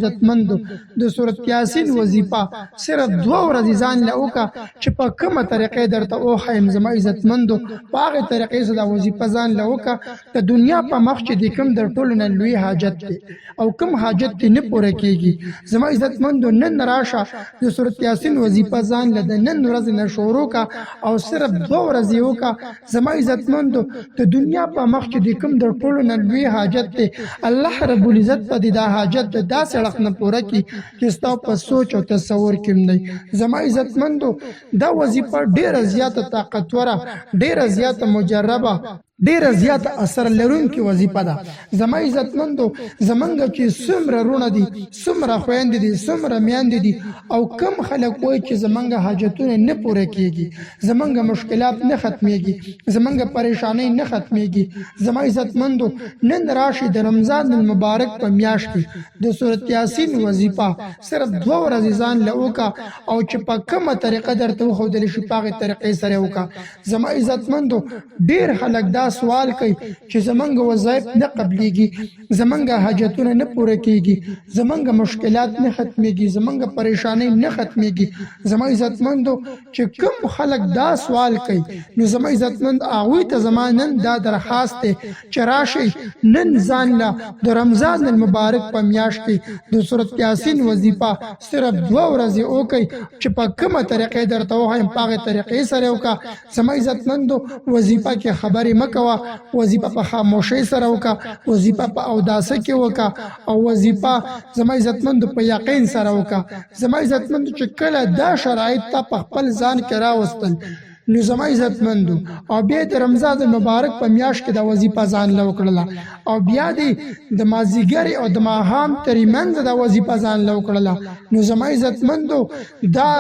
عزتمندو د سورت یاسین وظیفه صرف 2 ورځې ځان له وکړه چې په کومه طریقې درته وښیم زما عزتمندو په هغې طریقې سره دا وظیفه ځان له وکړه د دنیا په مخ چې د کوم در ټولو نه لوی حاجت دی او کوم حاجت دې نه پوره کېږي زما عزتمندو نن راشه د سورت یاسین وظیفه ځان له د نن ورځې نه شروع کړه او صرف 2 ورځې وکړه زما عزتمندو د دنیا په مخ چې د کوم در ټولو نه لوی حاجت دی الله رب العزت په دې دا حاجت د داسې اړخ نه پوره کړي چې ستا په سوچ او تصور کې هم دی زما عزتمندو دا وظیفه ډېره زیاته طاقتوره ډېره زیاته مجربه ډیره زیاته اثر لرونکې وظیفه ده زما عزتمندو زمونږ چې څومره رونه دي څومره خویندې دي څومره میندې دي او کم خلک وایي چې زمونږ حاجتونه نه پوره کېږي زمونږ مشکلات نه ختمیږي زمونږ پریشانۍ نه ختمیږي زما عزتمندو نن راشي د رمضان المبارک په میاشت کې د سورت یاسین وظیفه صرف 2 ورځې ځان له وکړه او چې په کومه طریقه درته وښودلی شي په هغې طریقې سره یې وکړه زما عزتمندو ډېر خلک دا سوال کوي چې زمونږ وظایف نه قبلیږي زمونږ حاجتونه نه پوره کېږي زمونږ مشکلات نه ختمیږي زمونږ پریشانۍ نه ختمیږي زما عزتمندو چې کوم خلک دا سوال کوي نو زما عزتمند هغوی ته زما نن دا درخواست دی چې راشئ نن ځان له د رمضان المبارک په میاشت کې د سورت یاسین وظیفه صرف 2 ورځې وکړئ چې په کومه طریقې درته وښیم په هغې طریقې سره یې وکړه زما عزتمندو وظیفه کې خبرې مه کوه وظیفه په خاموشۍ سره وکړه وظیفه په اوداسه کې وکړه او وظیفه زما عزتمندو په یقین سره وکړه زما عزتمندو چې کله دا شرایط ته په خپل ځان کې راوستل نو زما عزتمندو او بیا د رمضان المبارک په میاشت کې دا وظیفه ځان له وکړله او بیا دې د مازدیګر او د ماښام ترې منځه دا وظیفه ځان له وکړله نو زما عزتمندو دا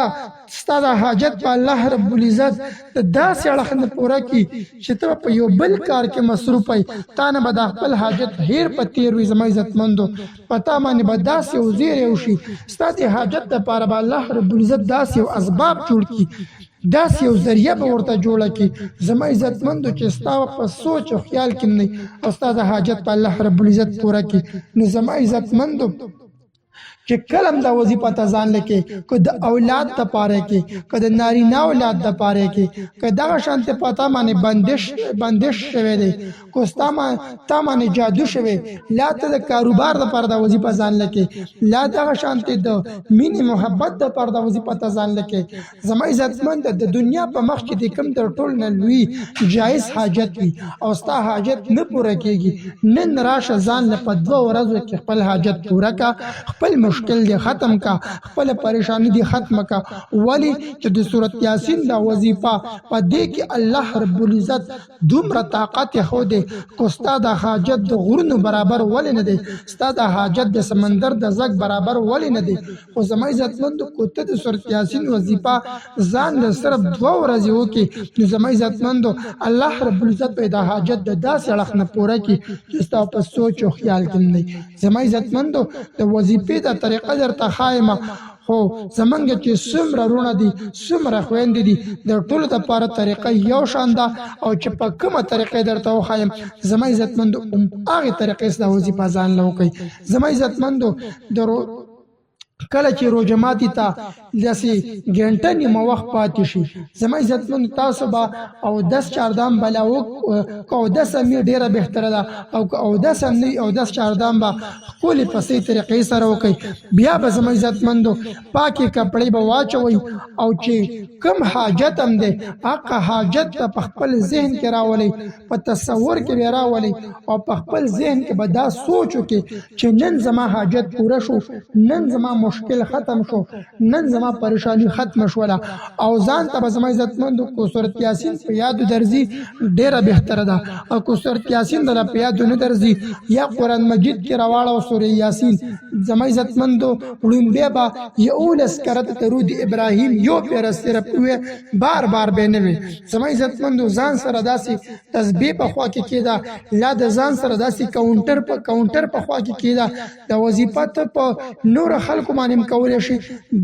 ستا د حاجت په الله رب العزت د داسې اړخ نه پوره کړي چې ته په یو بل کار کې مصروف وي تا نه به دا خپل حاجت هیر په تیر وي زما عزتمندو په تا باندې به داسې یو زیری وشي ستا د حاجت دپاره به الله رب العزت داسې یو اسباب جوړ کړي داسې یو ذریعه به ورته جوړه کړي زما عزتمندو چې ستا په سوچ او خیال کې نه او ستا د حاجت په الله رب العزت پوره کړي نو زما عزتمندو چې کلم دا وظیفه ته ځان لکې که د اولاد دپاره کې که د نارینه اولاد دپاره کې که دغه شانتې په تا باندې بندش شوی دی که تا باندې جادو شوی لا ته د کاروبار دپاره دا وظیفه ځان لکې لا دغه شانتې د مینې محبت دپاره دا وظیفه ته ځان لکې زما عزتمند د دنیا په مخ کې د کوم تر ټولو نه لوی جایز حاجت وي او ستا حاجت نه پوره کېږي نن راشه ځان له په 2 ورځو کې خپل حاجت پوره کړه خپل مشکل دی ختم کا خپل پریشانی دی ختم کا ولی چې د سورت یاسین دا وظیفه په دې کې الله رب العزت دومره طاقت خو دی کو ستا د حاجت د غرونو برابر ولی نه دی ستا د حاجت د سمندر د زګ برابر ولی نه دی خو زما عزتمند کو ته د سورت یاسین وظیفه ځان له صرف 2 ورځې وکړي نو زما عزتمند الله رب العزت په دا حاجت د داسې اړخ نه پوره کړي چې ستا په سوچ او خیال کې نه زما عزتمند د وظیفې د طریقه درته خایمه خو زمونږ چې څومره رونه دي څومره خویندې دي د ټولو دپاره طریقه یو شان ده او چې په کومه طریقې درته وښایم زما عزتمندو هغې طریقې سره وظیفه ځان له وکړئ زما عزتمندو کله چې روژه ماتي ته داسې ګنټه نیمه وخت پاتې شي زما عزتمندو تاسو به اودس چاردام بله که اودس هم وي ډېره بهتره ده او که اودس هم نه وي اودس چاردام به ښکلې په صحیح طریقې سره وکړئ بیا به زما عزتمندو پاکې کپړې به واچوئ او چې کوم حاجت هم دی هغه حاجت ته په خپل ذهن کې راولئ په تصور کې به راولئ او په خپل ذهن کې به دا سوچ وکړئ چې نن زما حاجت پوره شو نن زما مشکل ختم شو نن زما پریشانی ختم شوله او ځان ته به زما عزتمندو کو سورت یاسین په یادو درځي ډېره بهتره ده او کو سورت یاسین دله په یادو نه درځي یا قرآن مجید کې راواړه سورې یاسین زما عزتمندو وړومبی به 11 کرته درود ابراهیم یو پیره صرف وی بار بار به نه وي زما عزتمندو ځان سره داسې تسبیح په خوا کې کېده لا د ځان سره داسې کاونټر په خوا کې کېده د وظیفه ته په نور خلکو باندې کولای شي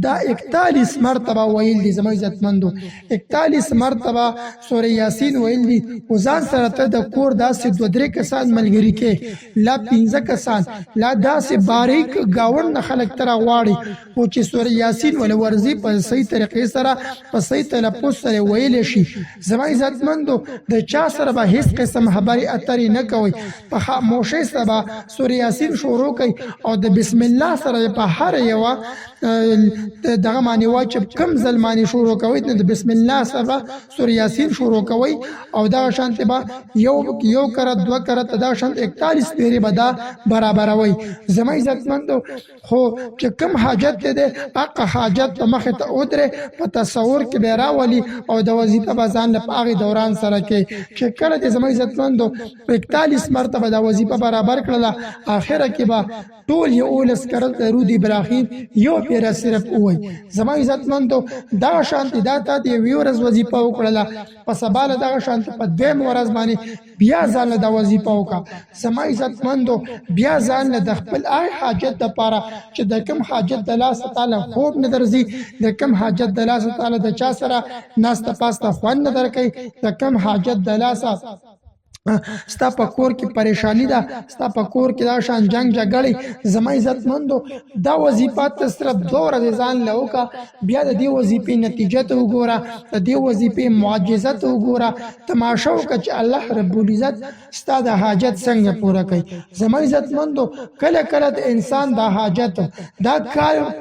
دا 41 مرتبه ویل دي زما عزتمندو 41 مرتبه سورې یاسین ویل دي او ځان سره ته د کور داسې 2-3 کسان ملګری کې لا 15 کسان لا داسې باریک گاون نه خلک تر غواړي او چې سورې یاسین ول ورزي په صحیح طریقې سره په صحیح تلفظ سره ویل شي زما عزتمندو د چا سره به هیڅ قسم خبري اترې نه کوي په خاموشۍ سره به سورې یاسین شروع کوي او د بسم الله سره په هر یو دغه معنی وا چې کم ظلمانی شروع کوي د بسم الله سره سورې یاسین شروع کوي او دا شانته به یو کړه 2 کړه دا شانت 41 پیری به دا برابروي زما عزتمندو خو چې کم حاجت دې حق حاجت په مخ ته ودره په تصور کې به راولي او د وظیفه بزان له هغه دوران سره کې چې کله د زما عزتمندو 41 مرتبه د وظیفه برابر کړله اخره کې به ټول یو ولس کړل درود ابراهیم یو پیر صرف وای زما عزتمندو دا شانتی دا ته دی ورځ وظیفه وکړله په سباله دا شانتی په دیم ورځ باندې بیا ځان له وظیفه وکړه زما عزتمندو بیا ځان له خپل حاجت لپاره چې د کوم حاجت د الله تعالی خوب نه درځي د کوم حاجت د الله تعالی د چا سره ناسته پاسته خوان نه درکې د کوم حاجت د الله ستا په کور کې پریشانی ده ستا په کور کې دا شان جنگ جګړې زما عزتمندو دا وظیفه ته صرف 2 ورځې ځان لوکا بیا د دې وظیفې نتیجه ته وګوره د دې وظیفې معجزه ته وګوره تماشا وکړه چې الله رب العزت ستا د حاجت څنګه پوره کوي زما عزتمندو کله کله د انسان د حاجت دا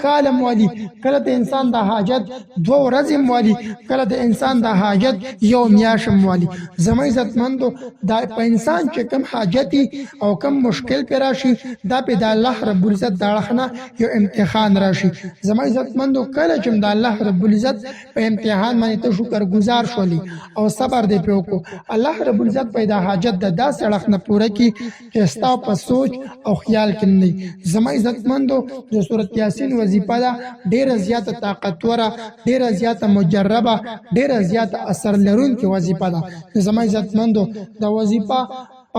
کالم والی کله د انسان د حاجت 2 ورځې والی کله د انسان د حاجت یو میاشم والی زما عزتمندو دا په انسان چې کوم حاجتي او کوم مشکل پر راشي دا په د الله رب العزت داړخنه یو امتحان راشي زما عزتمندو کله چې د الله رب العزت په امتحان باندې ته شکر گزار شولي او صبر دې په وکړو الله رب العزت پیدا حاجت د داسې اړخنه پوره کی چې ستا په سوچ او خیال کې نه زما عزتمندو د سورۃ یاسین وظیفه دا ډیره زیاته طاقتوره ډیره زیاته مجربه ډیره زیاته اثر لرونکې وظیفه ده زما عزتمندو دا وظیفه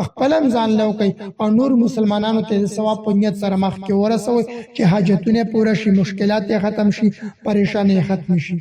خپلم ځان لوکي او نور مسلمانانو ته د ثواب په نیت سره مخ کې ورسوي چې حاجتونه پوره شي مشکلات ختم شي پریشانی ختم شي